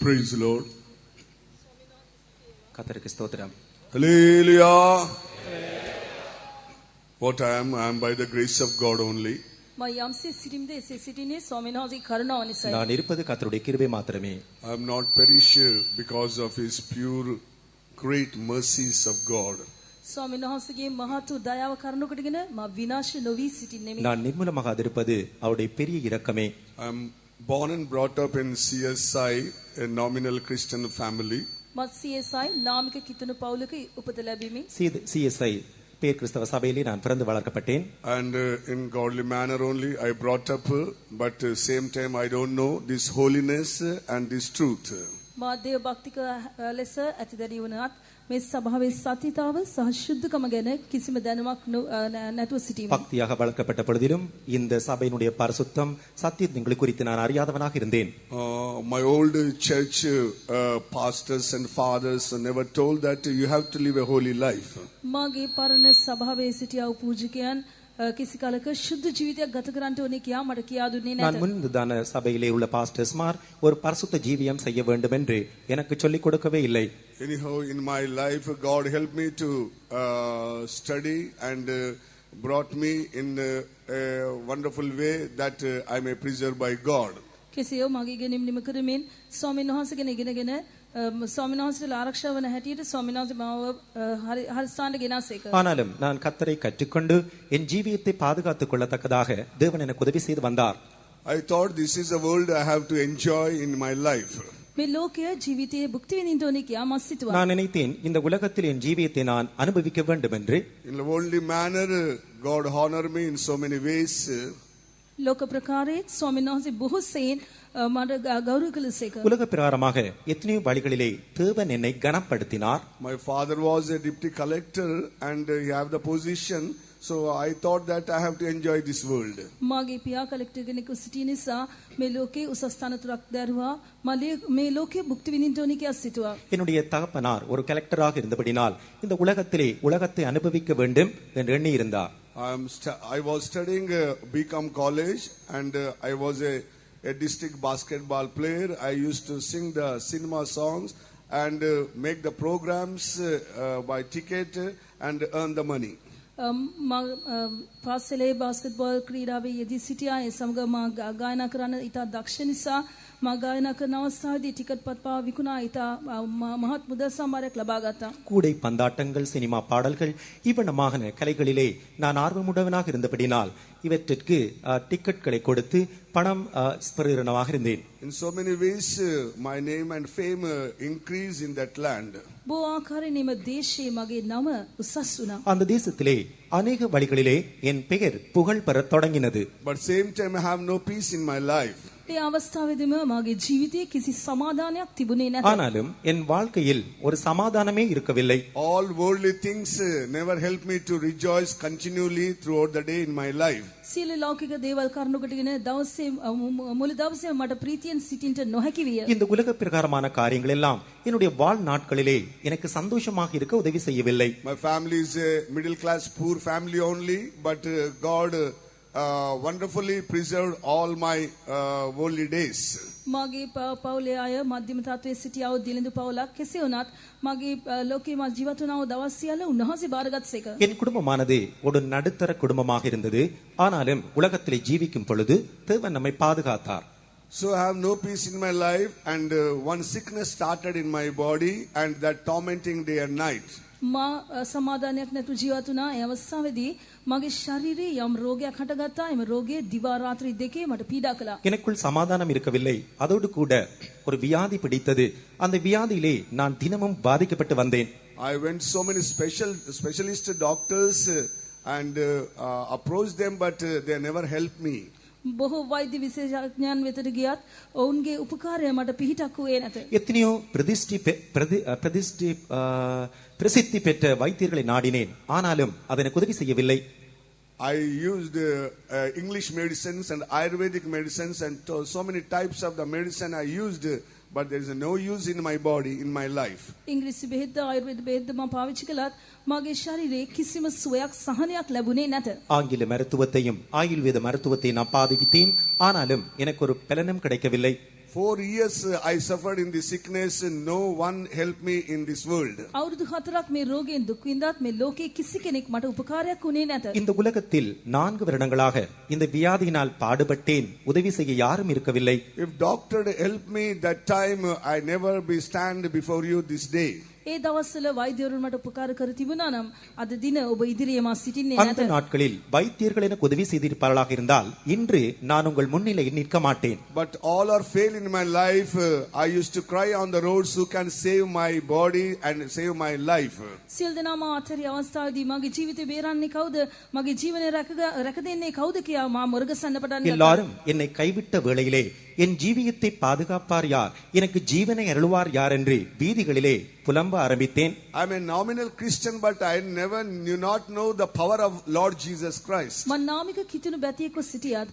Praise the Lord. கர்த்தருக்கு ஸ்தோத்திரம். Hallelujah. What I am by the grace of God only. நான் இருப்பது கர்த்தருடைய கிருபை மாத்திரமே. I am not perish because of His pure great mercies of God. நான் நிர்மூலமாகாதிருப்பது அவருடைய பெரிய இரக்கமே. I am born and brought up in CSI, a nominal Christian family. CSI பேர் கிறிஸ்தவ சபையிலே நான் பிறந்து வளர்க்கப்பட்டேன். And in godly manner only I brought up, but same time I don't know this holiness and this truth. මාදේව භක්තික ලෙස ඇතිදැනී වුණත් මේ සභාවේ සතිතාව සහ ශුද්ධකම ගැන කිසිම දැනුමක් නැතුව සිටීම. பக்தியாக வளர்க்கப்பட்ட பொழுதிலும் இந்த சபையினுடைய பரிசுத்தம் சத்தியங்களை குறித்து நான் அறியாதவனாக இருந்தேன். My old church pastors and fathers never told that you have to live a holy life. මාගේ පරණ සභාවේ සිටියා වූ පූජකයන් කිසි කාලක ශුද්ධ ජීවිතයක් ගත කරන්න ඕනේ කියා මට කියා දුන්නේ නැත. நான் முன்புதான சபையிலே உள்ள பாஸ்டர்ஸ்மார் ஒரு பரிசுத்த ஜீவியம் செய்ய வேண்டும் என்று எனக்கு சொல்லிக் கொடுக்கவே இல்லை. Anyhow, in my life God helped me to study and brought me in a wonderful way that I may preserve by God. කෙසේව මගේ ඉගෙනීම නිම කරමින් ස්වාමීන් වහන්සේගෙන ඉගෙනගෙන ස්වාමීන් වහන්සේලා ආරක්ෂා වන හැටියට ස්වාමීන් වහන්සේ මාව හරි ස්ථානට ගෙනාසේක. ஆனாலும் நான் கர்த்தரை கற்றுக்கொண்டு என் ஜீவியத்தை பாதுகாத்துக் கொள்ளத்தக்கதாக தேவன் எனக்கு உதவி செய்து வந்தார். I thought this is a world I have to enjoy in my life. මේ ලෝකයේ ජීවිතයේ භුක්ති විඳින්න ඕනේ කියා මම සිතුවා. நான் நினைத்தேன் இந்த உலகத்தில் என் ஜீவியத்தை நான் அனுபவிக்க வேண்டும் என்று. In a worldly manner God honor me in so many ways. ලෝක ප්‍රකාරයේ ස්වාමීන් වහන්සේ බොහෝ සෙයින් මට ගෞරව කළසේක. உலக பிரகாரமாக எத்தனையோ வழிகளிலே தேவன் என்னை கனப்படுத்தினார். My father was a deputy collector and he have the position, so I thought that I have to enjoy this world. මාගේ පියා කලෙක්ටර් කෙනෙකු සිටි නිසා මේ ලෝකේ උසස් ස්ථාන තුනක් දැරුවා. මේ ලෝකයේ භුක්ති විඳින්න ඕනේ කියා සිතුවා. என்னுடைய தகப்பனார் ஒரு கலெக்டராக இருந்தபடினால் இந்த உலகத்திலே உலகத்தை அனுபவிக்க வேண்டும் என்று எண்ணி இருந்தார். I was studying BCom college and I was a district basketball player. I used to sing the cinema songs and make the programs by ticket and earn the money. පාසලේ බාස්කට්බෝල් ක්‍රීඩාවේ යෙදී සිටියා. ඒ සමග මා ගායනා කරන ඉතා දක්ෂ නිසා මා ගායනා කරන අවස්ථාවේදී ටිකට් පත් පාවා විකුණා ඉතා මහත් මුදල් සම්භාරයක් ලබා ගත්තා. கூடை பந்தாட்டங்கள் சினிமா பாடல்கள் இவனமான கலைகளிலே நான் ஆர்வமுடையவனாக இருந்தபடினால் இவற்றிற்கு டிக்கெட்களை கொடுத்து பணம் பெறுகிறவனாக இருந்தேன். In so many ways my name and fame increase in that land. බොහෝ ආකාරයෙන් මේ දේශයේ මගේ නම උසස් වුණා. அந்த தேசத்திலே अनेक வழிகளிலே என் பெயர் புகழ் பெறத் தொடங்கினது. But same time I have no peace in my life. ඒ අවස්ථාවේදීම මාගේ ජීවිතයේ කිසි සමාදානයක් තිබුණේ නැත. ஆனாலும் என் வாழ்க்கையில் ஒரு சமாதானமே இருக்கவில்லை. All worldly things never help me to rejoice continually throughout the day in my life. සියලු ලෞකික දේවල් කරුණු කොටගෙන දවසේ මුළු දවසේම මට ප්‍රීතියෙන් සිටින්න නොහැකි විය. இந்த உலக பிரகாரமான காரியங்கள் எல்லாம் என்னுடைய வாழ் நாட்களிலே எனக்கு சந்தோஷமாக இருக்க உதவி செய்யவில்லை. My family is a middle class poor family only, but God wonderfully preserved all my worldly days. මාගේ පවුලේ අය මධ්‍යම තත්ත්වයේ සිටියා වූ දිලිඳු පවුලක්. කෙසේ වුණත් මාගේ ලෝකයේ මා ජීවත් වුණා වූ දවස් සියල්ල උන්වහන්සේ බාරගත්සේක. என் குடும்பமானது ஒரு நடுத்தர குடும்பமாக இருந்தது. ஆனாலும் உலகத்திலே ஜீவிக்கும் பொழுது தேவன் நம்மை பாதுகாத்தார். So I have no peace in my life and one sickness started in my body and that tormenting day and night. මා සමාදානයක් නැතුව ජීවත් වුණා. ඒ අවස්ථාවේදී මගේ ශරීරයේ යම් රෝගයක් හටගත්තා. එම රෝගය දිවා රාත්‍රී දෙකේ මට පීඩා කළා. எனக்குள் சமாதானம் இருக்கவில்லை. அதோடு கூட ஒரு வியாதி பிடித்தது. அந்த வியாதியிலே நான் தினமும் பாதிக்கப்பட்டு வந்தேன். I went so many specialist doctors and approached them, but they never helped me. බොහෝ වෛද්‍ය විශේෂඥයන් වෙතට ගියත් ඔවුන්ගේ උපකාරය මට පිහිටක් වූයේ නැත. எத்தனையோ பிரசித்தி பெற்ற வைத்தியர்களை நாடினேன். ஆனாலும் அது எனக்கு உதவி செய்யவில்லை. I used English medicines and Ayurvedic medicines and so many types of the medicine I used, but there is no use in my body, in my life. ඉංග්‍රීසි බෙහෙත් ආයුර්වේද බෙහෙත් මම පාවිච්චි කළත් මාගේ ශරීරයේ කිසිම සුවයක් සහනයක් ලැබුණේ නැත. ஆங்கில மருத்துவத்தையும் ஆயுர்வேத மருத்துவத்தையும் நான் பாதித்தேன். ஆனாலும் எனக்கு ஒரு பலனும் கிடைக்கவில்லை. 4 years I suffered in the sickness. No one helped me in this world. අවුරුදු 4ක් මේ රෝගයෙන් දුක් විඳාත් මේ ලෝකේ කිසි කෙනෙක් මට උපකාරයක් වුණේ නැත. இந்த உலகத்தில் 4 வருடங்களாக இந்த வியாதியினால் பாடுபட்டேன். உதவி செய்ய யாரும் இருக்கவில்லை. If doctor had helped me that time, I never be stand before you this day. ඒ දවස්වල වෛද්‍යවරුන් මට උපකාර කර තිබුණා නම් අද දින ඔබ ඉදිරියේ මා සිටින්නේ அந்த නැත. நாட்களில் வைத்தியர்கள் எனக்கு உதவி செய்திருப்பார்களாக இருந்தால் இன்று நான் உங்கள் முன்னிலையில் நிற்க மாட்டேன். But all are fail in my life. I used to cry on the roads, who can save my body and save my life. සියලු දෙනාම අතරිය අවස්ථාවේදී මගේ ජීවිතේ බේරන්නේ කවුද? මගේ ජීවනය රැක දෙන්නේ කවුද කියා මා මුරගසන්න පටන් ගත්තා. எல்லாரும் என்னை கைவிட்ட வேளையிலே என் ஜீவியத்தை பாதுகாப்பார் யார், எனக்கு ஜீவனை அருளுவார் யார் என்று வீதிகளிலே புலம்ப ஆரம்பித்தேன். I'm a nominal Christian, but I never knew not know the power of Lord Jesus Christ. මම නාමික කිතුණු බැතියෙක්ව සිටියත්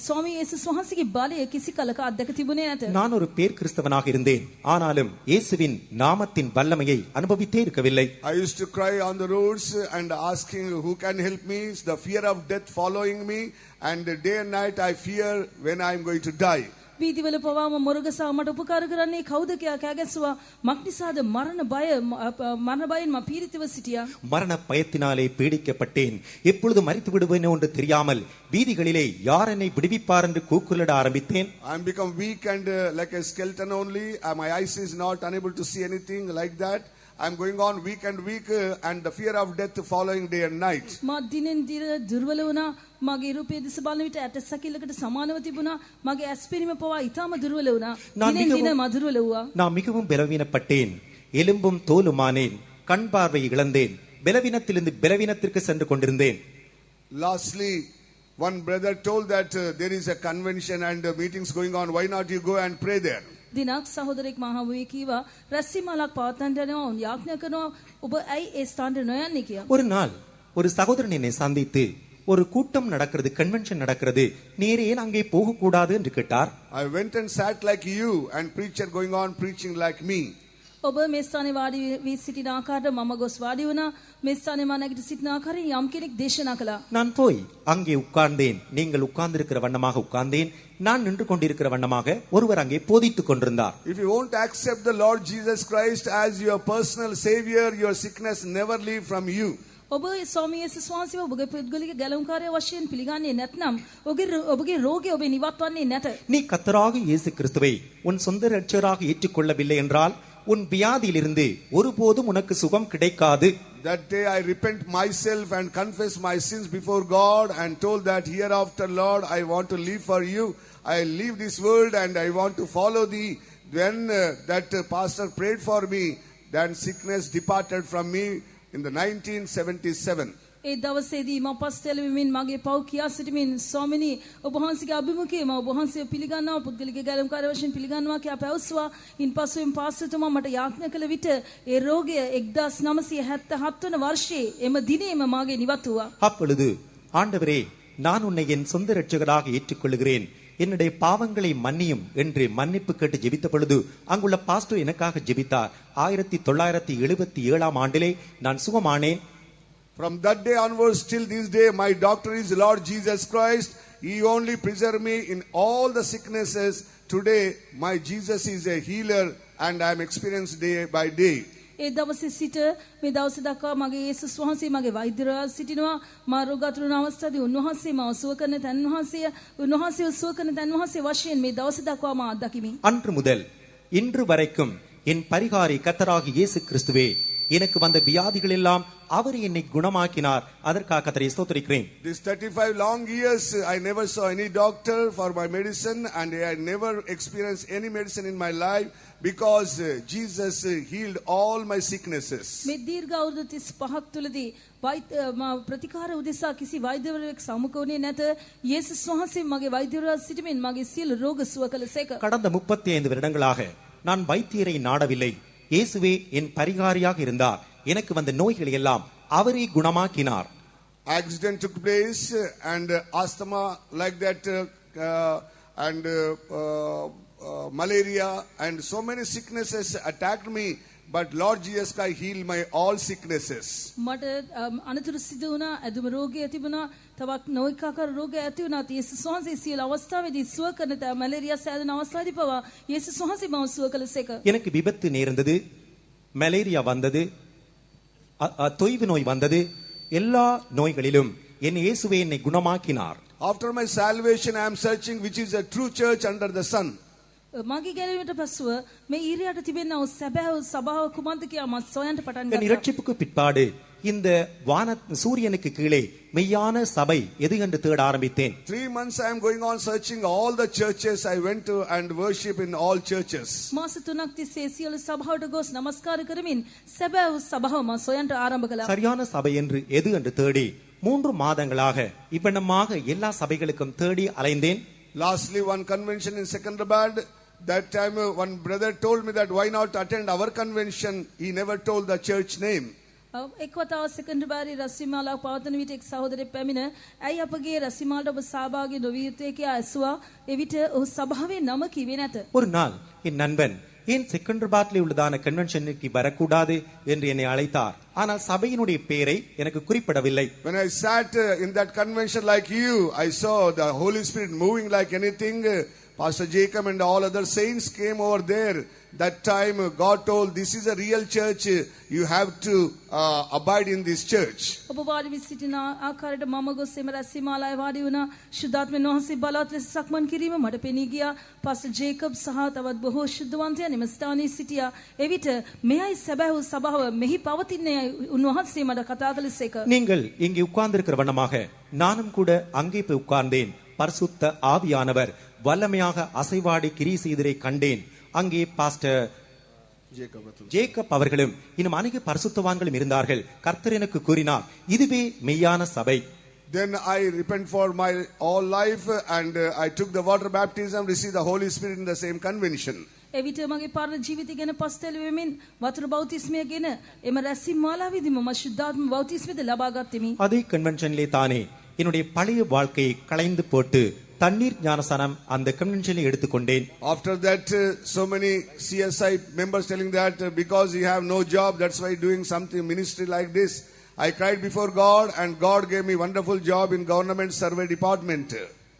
ස්වාමී යේසුස් වහන්සේගේ බලය කිසි කලක අත්දැක තිබුණේ නැත. நான் ஒரு பேர் கிறிஸ்தவனாக இருந்தேன். ஆனாலும் இயேசுவின் நாமத்தின் வல்லமையை அனுபவித்தே இருக்கவில்லை. I used to cry on the roads and asking who can help me. The fear of death following me, and day and night I fear when I am going to die. වීදිවල පවාම මොරගසා මට උපකාර කරන්නේ කවුද කියා කෑගැස්සුවා. මක්නිසාද මරණ බයෙන් මම පීඩිතව සිටියා. மரண பயத்தினாலே பீடிக்கப்பட்டேன். எப்பொழுது மரித்து விடுவேனோ என்று தெரியாமல் வீதிகளிலே யார் என்னை விடுவிப்பார் என்று கூக்குரலிட ஆரம்பித்தேன். I am become weak and like a skeleton only. My eyes is not unable to see anything like that. I am going on weak and weak, and the fear of death following day and night. මා දිනෙන් දින දුර්වල වුණා. මගේ රූපයේ දිස බලන විට ඇට සැකිල්ලකට සමානව තිබුණා. මගේ ඇස් පිරීම පවා ඊටම දුර්වල වුණා. දිනෙන් දින මා දුර්වල වුණා. நான் மிகவும் பலவீனப்பட்டேன். எலும்பும் தோலுமானேன். கண் பார்வையை இழந்தேன். பலவீனத்திலிருந்து பலவீனத்திற்கு சென்று கொண்டிருந்தேன். Lastly, one brother told that there is a convention and meetings going on. Why not you go and pray there? දිනක් සහෝදරෙක් මා හමුවේ කීවා රැස්වීමක් පවත්වන්න යනවා උන් යාඥා කරනවා ඔබ ඇයි ඒ ස්ථානට නොයන්නේ කියලා. ஒரு நாள் ஒரு சகோதரன் என்னை சந்தித்து ஒரு கூட்டம் நடக்கிறது, கன்வென்ஷன் நடக்கிறது, நீர் ஏன் அங்கே போக கூடாது என்று கேட்டார். I went and sat like you and preacher going on preaching like me. ඔබ මේ ස්ථානේ වාඩි වී සිටින ආකාරයට මම ගොස් වාඩි වුණා. මේ ස්ථානේ මම නැගිට සිටින ආකාරයෙන් යම් කෙනෙක් දේශනා කළා. நான் போய் அங்கே உட்கார்ந்தேன். நீங்கள் உட்கார்ந்திருக்கிற வண்ணமாக உட்கார்ந்தேன். நான் நின்று கொண்டிருக்கிற வண்ணமாக ஒருவர் அங்கே போதித்துக் கொண்டிருந்தார். If you won't accept the Lord Jesus Christ as your personal savior, your sickness never leave from you. ඔබ ස්වාමී යේසුස් වහන්සේව ඔබගේ පුද්ගලික ගැලවුම්කාරය වශයෙන් පිළිගන්නේ නැත්නම් ඔබගේ රෝගය ඔබේ නිවත්වන්නේ නැත. நீ கர்த்தராக இயேசு கிறிஸ்துவை உன் சொந்த இரட்சகராக ஏற்றுக்கொள்ளவில்லை என்றால் உன் வியாதியிலிருந்து ஒருபோதும் உனக்கு சுகம் கிடைக்காது. That day I repent myself and confess my sins before God and told that hereafter, Lord, I want to live for you. I leave this world and I want to follow thee. Then that pastor prayed for me. Then sickness departed from me in the 1977. ඒ දවසේදී මම පස්තැල වෙමින් මගේ පව් කියා සිටමින් ස්වාමිනී ඔබ වහන්සේගේ අභිමුඛයේ මම ඔබ වහන්සේව පිළිගන්නවා පුද්ගලික ගැලවුම්කාරය වශයෙන් පිළිගන්නවා කියා පැවසුවා. ඉන්පසුවෙන් පාස්ටර්තුමා මට යාඥා කළ විට ඒ රෝගය 1977 වන වර්ෂයේ එම දිනේම මාගේ නිවත් වුණා. அப்பொழுது ஆண்டவரே, நான் உன்னை என் சொந்த இரட்சகராக ஏற்றுக்கொள்கிறேன், என்னுடைய பாவங்களை மன்னியும் என்று மன்னிப்பு கேட்டு ஜெபித்த பொழுது அங்குள்ள பாஸ்டர் எனக்காக ஜெபித்தார். 1977 ஆண்டிலே நான் சுகமானேன். From that day onwards till this day, my doctor is Lord Jesus Christ. He only preserved me in all the sicknesses. Today, my Jesus is a healer and I am experienced day by day. ඒ දවසේ සිට මේ දවස දක්වා මගේ යේසුස් වහන්සේ මගේ වෛද්‍යවරයා සිටිනවා. මා රෝගාතුරන අවස්ථාවේ උන්වහන්සේ මාව සුව කරන තැන් උන්වහන්සේ සුව කරන තැන් වහන්සේ වශයෙන් මේ දවස දක්වා මා අත්දකිමි. அன்று முதல் இன்று வரைக்கும் என் பரிகாரி கர்த்தராகிய இயேசு கிறிஸ்துவே எனக்கு வந்த வியாதிகள் எல்லாம் அவர் என்னை குணமாக்கினார். அதற்காக கர்த்தரை ஸ்தோத்திரிக்கிறேன். This 35 long years I never saw any doctor for my medicine and I never experienced any medicine in my life because Jesus healed all my sicknesses. මේ දීර්ඝ අවුරුදු 35ක් තුලදී ප්‍රතිකාර උදෙසා කිසි වෛද්‍යවරයෙක් සමුඛ වුණේ නැත. යේසුස් වහන්සේ මගේ වෛද්‍යවරයා සිටමින් මගේ සියලු රෝග සුව කළසේක. கடந்த 35 வருடங்களாக நான் வைத்தியரை நாடவில்லை. இயேசுவே என் பரிகாரியாக இருந்தார். எனக்கு வந்த நோய்களை எல்லாம் அவரே குணமாக்கினார். Accident took place and asthma like that and malaria and so many sicknesses attacked me. but Lord Jesus Christ healed my all sicknesses. මට අනතුරු සිදු වුණා, ඇදුම රෝගය තිබුණා, තවත් නොයෙක් ආකාර රෝග ඇති වුණා. යේසුස් වහන්සේ සියලු අවස්ථාවේදී සුව කරන මැලේරියා සෑදෙන අවස්ථාවේදී පවා යේසුස් වහන්සේ මම සුව කළසේක. எனக்கு விபத்து நேர்ந்தது, மலேரியா வந்தது, தொய்வு நோய் வந்தது. எல்லா நோய்களிலும் என் இயேசுவே என்னை குணமாக்கினார். After my salvation I am searching which is a true church under the sun. මගේ ගැලවීමට පසුව මේ ඊරියට තිබෙනා වූ සැබෑ සභාව කුමක්ද කියලා මම සොයන්න පටන් என் ගත්තා. இரட்சிப்புக்கு பிற்பாடு இந்த சூரியனுக்கு கீழே மெய்யான சபை எது என்று தேட ஆரம்பித்தேன். 3 months I am going on searching all the churches I went to and worship in all churches. මාස 3ක් තිස්සේ සියලු සභාවට ගොස් නමස්කාර කරමින් සැබෑ වූ සභාව මම සොයන්න ආරම්භ කළා. சரியான சபை என்று எது என்று தேடி 3 மாதங்களாக இவ்வண்ணமாக எல்லா சபைகளுக்கும் தேடி அலைந்தேன். Lastly, one convention in Secunderabad, that time one brother told me that why not attend our convention. He never told the church name. එක් වතාවක් සෙකන්ඩරි රසිමාලාව පවත්වන විට එක් සහෝදරයෙක් පැමිණ ඇයි අපගේ රසිමාලට ඔබ සහභාගී නොවිය යුත්තේ කියා ඇසුවා. එවිට ඔහු සභාවේ නම කිව්වේ නැත. ஒரு நாள் என் நண்பன் ஏன் செகண்டர்பாத்ல உள்ளதான கன்வென்ஷனுக்கு வரக்கூடாது என்று என்னை அழைத்தார். ஆனால் சபையினுடைய பெயரை எனக்கு குறிப்பிடவில்லை. When I sat in that convention like you, I saw the Holy Spirit moving like anything. Pastor Jacob and all other saints came over there. That time God told, this is a real church. You have to abide in this church. ඔබ වාඩි වී සිටින ආකාරයට මම ගොස් එම රැස්මාලාවේ වාඩි වුණා. ශුද්ධාත්මයන් වහන්සේ බලවත් ලෙස සක්මන් කිරීම මට පෙනී ගියා. පාස්ටර් ජේකබ් සහ තවත් බොහෝ ශුද්ධවන්තයන් එම ස්ථානයේ සිටියා. එවිට මෙයයි සැබෑ වූ සභාව මෙහි පවතින්නේ උන්වහන්සේ මට කතා කළසේක. நீங்கள் இங்கே உட்கார்ந்திருக்கிற வண்ணமாக நானும் கூட அங்கே போய் உட்கார்ந்தேன். பரிசுத்த ஆவியானவர் வல்லமையாக அசைவாடி கிரியை செய்ததை கண்டேன். அங்கே பாஸ்டர் ஜேக்கப் அவர்களும் இன்னும் அநேக பரிசுத்தவான்களும் இருந்தார்கள். கர்த்தர் எனக்கு கூறினார், இதுவே மெய்யான சபை. Then I repent for my all life and I took the water baptism, received the Holy Spirit in the same convention. එවිට මගේ පරණ ජීවිතය ගැන පස්තැල වෙමින් වතුර බෞතිස්මය ගැන එම රැස්මාලාවේදී මම ශුද්ධාත්ම බෞතිස්මයද ලබා ගත්ෙමි. அதே கன்வென்ஷனிலே தானே என்னுடைய பழைய வாழ்க்கையை களைந்து போட்டு தண்ணீர் ஞானஸ்நானம் அந்த கன்வென்ஷனில் எடுத்துக்கொண்டேன். After that so many CSI members telling that because you have no job, that's why doing something ministry like this. I cried before God and God gave me wonderful job in government survey department.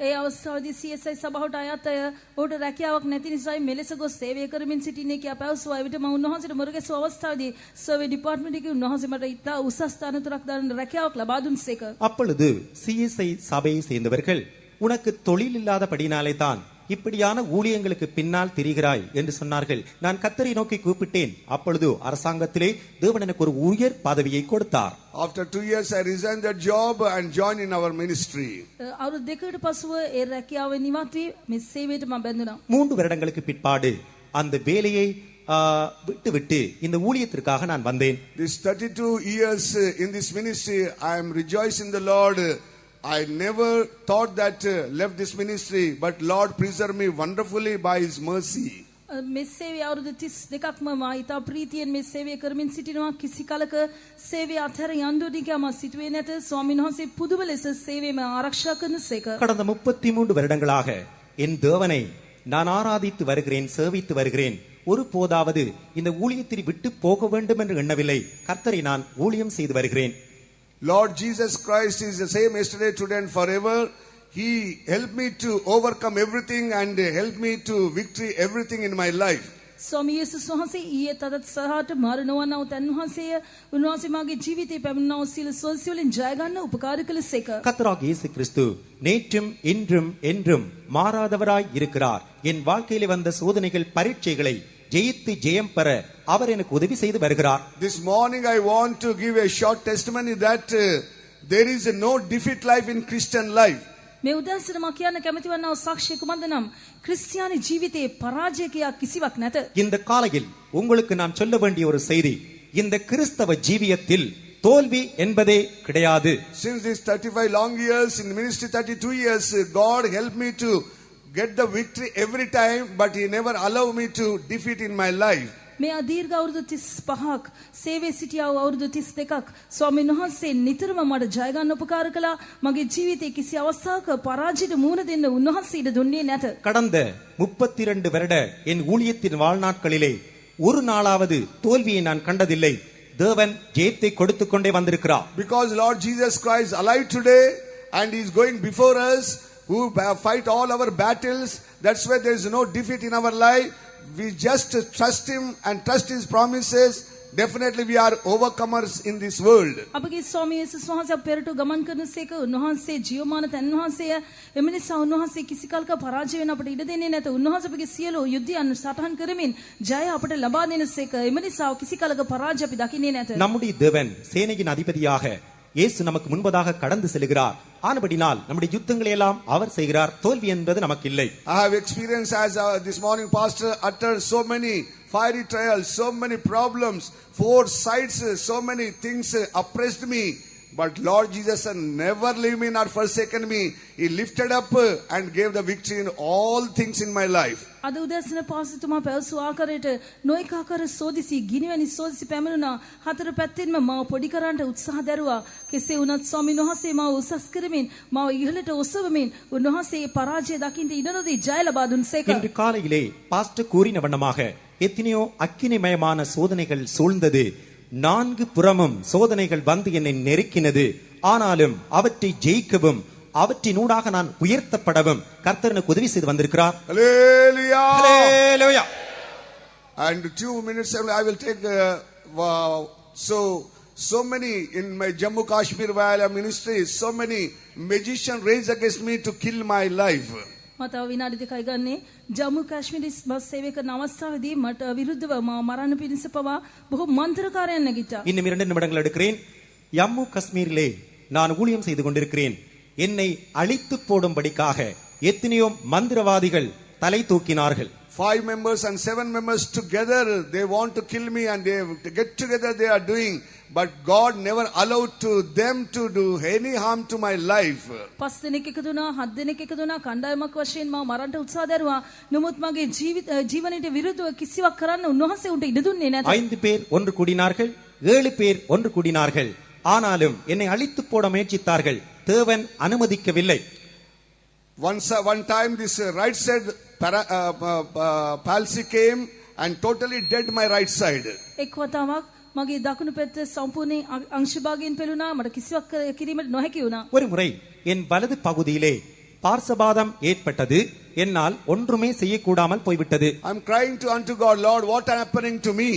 ඒ අවස්ථාවේදී CSI සභාවට අයත් අය ඔහුට රැකියාවක් නැති නිසායි මෙලෙස ගොස් සේවය කරමින් සිටින්නේ කියා පැවසුවා. එවිට මම උන්වහන්සේට මුරගැසු අවස්ථාවේදී සර්වේ ඩිපාර්ට්මන්ට් එකේ උන්වහන්සේ මට ඉතා උසස් ස්ථානතරක් දාන රැකියාවක් ලබා දුන්සේක. அப்பொழுது CSI சபையை சேர்ந்தவர்கள், உனக்கு தொழில் இல்லாதபடினாலே தான் இப்படியான ஊழியங்களுக்கு பின்னால் திரிகிறாய் என்று சொன்னார்கள். நான் கர்த்தரை நோக்கி கூப்பிட்டேன். அப்பொழுது அரசாங்கத்திலே தேவன் எனக்கு ஒரு உயர் பதவியை கொடுத்தார். After 2 years I resigned that job and joined in our ministry. අවුරුදු දෙකකට පසුව ඒ රැකියාවෙන් ඉවත් වී මේ සේවයට මම බැඳුණා. 3 வருடங்களுக்கு பிற்பாடு அந்த வேலையை விட்டு இந்த ஊழியத்திற்காக நான் வந்தேன். This 32 years in this ministry I am rejoicing the Lord. I never thought that left this ministry, but Lord preserved me wonderfully by His mercy. මේ සේවය අවුරුදු 32ක්ම මා ඉතා ප්‍රීතියෙන් මේ සේවය කරමින් සිටිනවා. කිසි කලක සේවය අතර යන්දුනි කියා මා සිතුවේ නැත. ස්වාමීන් වහන්සේ පුදුම ලෙස සේවයම ආරක්ෂා කරනසේක. கடந்த 33 வருடங்களாக என் தேவனை நான் ஆராதித்து வருகிறேன், சேவித்து வருகிறேன். ஒரு போதாவது இந்த ஊழியத்தை விட்டு போக வேண்டும் என்று எண்ணவில்லை. கர்த்தரை நான் ஊழியம் செய்து வருகிறேன். Lord Jesus Christ is the same yesterday, today and forever. He helped me to overcome everything and helped me to victory everything in my life. ස්වාමී යේසුස් වහන්සේ ඊයේ තදත් සහාට මරණවන්නා වූ තන් වහන්සේය. උන්වහන්සේ මාගේ ජීවිතේ පැමිණනා වූ සියලු සෝල්සිවලින් ජය ගන්න උපකාර කළසේක. கர்த்தராகிய இயேசு கிறிஸ்து நேற்றும் இன்றும் என்றும் மாறாதவராய் இருக்கிறார். என் வாழ்க்கையிலே வந்த சோதனைகள் பரீட்சைகளை ஜெயித்து ஜெயம் பெற அவர் எனக்கு உதவி செய்து வருகிறார். This morning I want to give a short testimony that there is no defeat life in Christian life. මේ උදෑසන මා කියන්න කැමති වන්නා වූ සාක්ෂිය කුමක්ද නම් ක්‍රිස්තියානි ජීවිතයේ පරාජය කියා කිසිවක් නැත. இந்த காலையில் உங்களுக்கு நான் சொல்ல வேண்டிய ஒரு செய்தி, இந்த கிறிஸ்தவ ஜீவியத்தில் தோல்வி என்பதே கிடையாது. Since these 35 long years in ministry, 32 years, God helped me to get the victory every time, but He never allowed me to defeat in my life. මේ දීර්ඝ අවුරුදු 35ක් සේවයේ සිටියා වූ අවුරුදු 32ක් ස්වාමීන් වහන්සේ නිතරම මට ජය ගන්න උපකාර කළා. මගේ ජීවිතයේ කිසි අවස්ථාවක පරාජයට මුහුණ දෙන්න උන්වහන්සේ ඉඩ දුන්නේ නැත. கடந்த 32 வருட என் ஊழியத்தின் வாழ்நாட்களிலே ஒரு நாளாவது தோல்வியை நான் கண்டதில்லை. தேவன் ஜெயத்தை கொடுத்து கொண்டே வந்திருக்கிறார். Because Lord Jesus Christ alive today and he is going before us, who fight all our battles. That's why there is no defeat in our life. We just trust him and trust his promises. Definitely we are overcomers in this world. අපගේ ස්වාමී යේසුස් වහන්සේ පෙරට ගමන් කරනසේක උන්වහන්සේ ජීවමාන තැන් වහන්සේය. එම නිසා උන්වහන්සේ කිසි කල්ක පරාජය වෙන්න අපට ඉඩ දෙන්නේ නැත. උන්වහන්සේ අපගේ සියලු යුද්ධයන් සටහන් කරමින් ජය අපට ලබා දෙනසේක. එම නිසා කිසි කල්ක පරාජය අපි දකින්නේ නැත. நம்முடைய தேவன் சேனையின் அதிபதியாக இயேசு நமக்கு முன்பதாக கடந்து செல்கிறார். ஆனபடினால் நம்முடைய யுத்தங்களை எல்லாம் அவர் செய்கிறார். தோல்வி என்பது நமக்கு இல்லை. I have experienced as this morning pastor uttered so many fiery trials, so many problems, four sides, so many things oppressed me. But Lord Jesus never leave me nor forsaken me. He lifted up and gave the victory in all things in my life. අද උදැසන පාසතුමා පැවසු ආකාරයට නොඑක ආකාර සෝදිසි ගිනිවැනි සෝදිසි පැමිණුණා. හතර පැත්තෙන්ම මාව පොඩි කරන්නට උත්සාහ දැරුවා. කෙසේ වුණත් ස්වාමීන් වහන්සේ මාව උසස් කරමින් මාව ඉහළට ඔසවමින් උන්වහන්සේ පරාජය දකින්න ඉඩ නොදී ජය ලබා දුන්සේක. இன்று காலையிலே பாஸ்டர் கூறின வண்ணமாக எத்தனையோ அக்கினிமயமான சோதனைகள் சூழ்ந்தது. 4 புறமும் சோதனைகள் வந்து என்னை நெருக்கினது. ஆனாலும் அவற்றை ஜெயிக்கவும் அவற்றினூடாக நான் உயர்த்தப்படவும் கர்த்தர் எனக்கு உதவி செய்து வந்திருக்கிறார். Hallelujah. Hallelujah. And 2 minutes I will take so many in my Jammu Kashmir Vala ministry, so many magicians raised against me to kill my life. මට විනාඩි දෙකයි ගන්නේ. ජම්මු කාශ්මීරයේ බස් සේවය කරන අවස්ථාවේදී මට විරුද්ධව මා මරණ පිණිස පවා බොහෝ මන්ත්‍රකාරයන් නැගිට්ටා. இன்னும் 2 நிமிடங்கள் எடுக்கிறேன். ஜம்மு காஷ்மீரிலே நான் ஊழியம் செய்து கொண்டிருக்கிறேன். என்னை அழித்து போடும்படிக்காக எத்தனையோ மந்திரவாதிகள் தலை தூக்கினார்கள். 5 members and 7 members together, they want to kill me and they get together they are doing, but God never allowed to them to do any harm to my life. 5 දෙනෙක් එකතු වුණා, 7 දෙනෙක් එකතු වුණා, කණ්ඩායමක් වශයෙන් මාව මරන්න උත්සාහ දරුවා. නමුත් මගේ ජීවනයට විරුද්ධව කිසිවක් කරන්න උන්වහන්සේ උන්ට ඉඩ දුන්නේ නැත. 5 பேர் ஒன்று கூடினார்கள், 7 பேர் ஒன்று கூடினார்கள். ஆனாலும் என்னை அழித்து போட முயற்சித்தார்கள். தேவன் அனுமதிக்கவில்லை. One time this right side palsy came and totally dead my right side. එක් වතාවක් මගේ දකුණු පැත්ත සම්පූර්ණයෙන් අංශභාගයෙන් පෙළුණා. මට කිසිවක් කිරීමට නොහැකි වුණා. ஒரு முறை என் வலது பகுதியிலே பார்சபாதம் ஏற்பட்டது. என்னால் ஒன்றுமே செய்யக்கூடாமல் போய்விட்டது. I'm crying unto God, Lord, what is happening to me?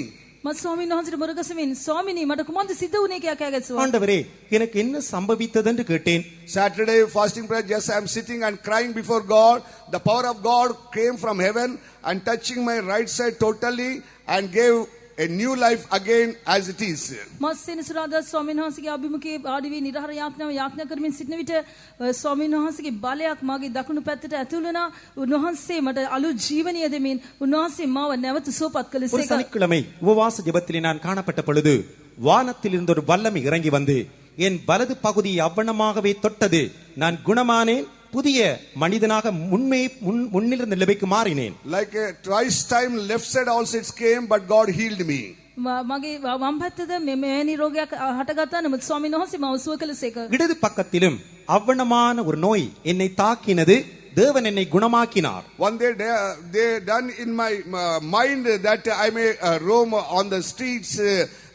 මත් ස්වාමීන් වහන්සේට මුරගසමින් ස්වාමිනී මට කුමක්ද සිද්ධ වුනේ කියලා කෑගැස්සුවා. ஆண்டவரே எனக்கு என்ன சம்பவித்தது என்று கேட்டேன். Saturday fasting prayer, just I am sitting and crying before God. The power of God came from heaven and touching my right side totally and gave a new life again as it is. මත් සෙනසුරාදා ස්වාමීන් වහන්සේගේ අභිමුඛයේ ආදි වී නිරහර යාඥා කරමින් සිටින විට ස්වාමීන් වහන්සේගේ බලයක් මාගේ දකුණු පැත්තට ඇතුල් වුණා. උන්වහන්සේ මට අලුත් ජීවනය දෙමින් උන්වහන්සේ මාව නැවත සුවපත් ஒரு කළසේක. சனிக்கிழமை உபவாச ஜெபத்திலே நான் காணப்பட்ட பொழுது வானத்தில் இருந்து ஒரு வல்லமை இறங்கி வந்து என் வலது பகுதியை அவ்வண்ணமாகவே தொட்டது. நான் குணமானேன். புதிய மனிதனாக முன்னிலிருந்து நிலைக்கு மாறினேன். Like twice time left side also it came, but God healed me. මගේ වම් පැත්තද මෙවැනි රෝගයක් හටගත්තා. නමුත් ස්වාමීන් වහන්සේ මාව සුව කළසේක. இடது பக்கத்திலும் அவ்வண்ணமான ஒரு நோய் என்னை தாக்கினது. தேவன் என்னை குணமாக்கினார். One day they done in my mind that I may roam on the streets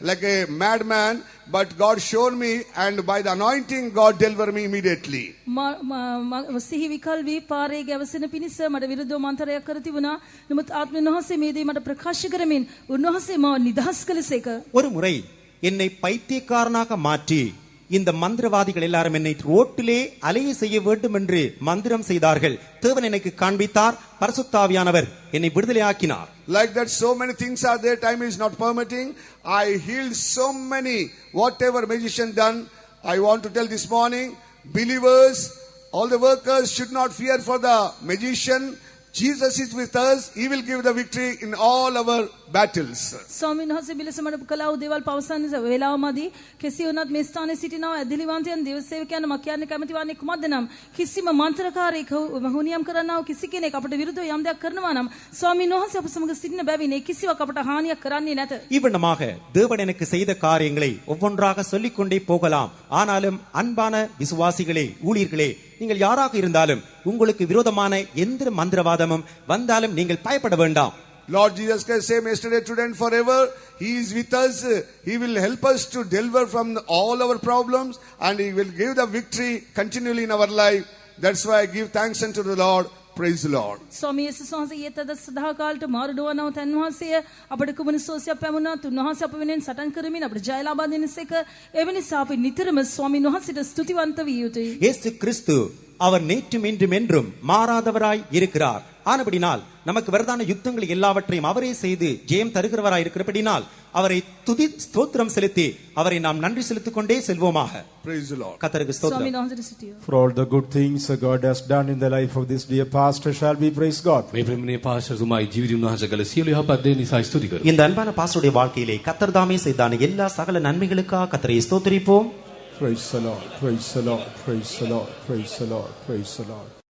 like a madman, but God showed me and by the anointing God delivered me immediately. සිහි විකල් වී පාරේ ගැවසෙන පිණිස මට විරුද්ධව මන්තරයක් කර තිබුණා. නමුත් ආත්මයන් වහන්සේ මේ දේ මට ප්‍රකාශ කරමින් උන්වහන්සේ මාව නිදහස් කළසේක. ஒரு முறை என்னை பைத்தியக்காரனாக மாற்றி இந்த மந்திரவாதிகள் எல்லாரும் என்னை ரோட்டிலே அலைய செய்ய வேண்டும் என்று மந்திரம் செய்தார்கள். தேவன் எனக்கு காண்பித்தார். பரிசுத்த ஆவியானவர் என்னை விடுதலையாக்கினார். Like that so many things are there, time is not permitting. I healed so many whatever magician done. I want to tell this morning, believers, all the workers should not fear for the magician. Jesus is with us. He will give the victory in all our battles. ස්වාමීන් වහන්සේ බිලස මට කළා වූ දේවල් පවසන්න වේලාවමදී කෙසේ වුණත් මේ ස්ථානයේ සිටිනවා ඇදලිවන්තයන් දේව සේවකයන් මා කියන්නේ කැමති වන්නේ කුමක්ද නම් කිසිම මන්ත්‍රකාරයෙක් හුනියම් කරන්නා වූ කිසි කෙනෙක් අපට විරුද්ධව යම් දෙයක් කරනවා නම් ස්වාමීන් වහන්සේ අප සමග සිටින බැවින් ඒ කිසිවක් අපට හානියක් කරන්නේ නැත. இவ்வண்ணமாக தேவன் எனக்கு செய்த காரியங்களை ஒவ்வொன்றாக சொல்லிக்கொண்டே போகலாம். ஆனாலும் அன்பான விசுவாசிகளே, ஊழியர்களே, நீங்கள் யாராக இருந்தாலும் உங்களுக்கு விரோதமான எந்த மந்திரவாதமும் வந்தாலும் நீங்கள் பயப்பட வேண்டாம். Lord Jesus Christ, same yesterday, today and forever. He is with us. He will help us to deliver from all our problems, and He will give the victory continually in our life. That's why I give thanks unto the Lord. Praise the Lord. ස්වාමී යේසුස් වහන්සේ ඊතද සදා කාලට මාරු නොවනව තන් වහන්සේ අපට කුමන සෝසියක් පැමුණා තුන් වහන්සේ අප වෙනුවෙන් සටන් කරමින් අපට ජය ලබා දෙනසේක එවැනි අපි නිතරම ස්වාමීන් වහන්සේට ස්තුතිවන්ත විය යුතුයි. இயேசு கிறிஸ்து அவர் நேற்றும் இன்றும் என்றும் மாறாதவராய் இருக்கிறார். ஆனபடினால் நமக்கு வரதான யுத்தங்கள் எல்லாவற்றையும் அவரே செய்து ஜெயம் தருகிறவராய் இருக்கிறபடினால் அவரை துதி ஸ்தோத்திரம் செலுத்தி அவரை நாம் நன்றி செலுத்திக் கொண்டே செல்வோமாக. Praise the Lord. கர்த்தருக்கு ஸ்தோத்திரம். ස්වාමීන් වහන්සේට සිටියෝ. For all the good things God has done in the life of this dear pastor, shall we praise God. මේ ප්‍රේමණීය පාස්ටර්තුමායි ජීවිතය උන්වහන්සේ කළ සියලු යහපත් දේ නිසා ස්තුති කරමු. இந்த அன்பான பாஸ்டருடைய வாழ்க்கையிலே கர்த்தர் தாமே செய்தான எல்லா சகல நன்மைகளுக்காக கர்த்தரை ஸ்தோத்திரிப்போம். Praise the Lord, praise the Lord, praise the Lord, praise the Lord, praise the Lord.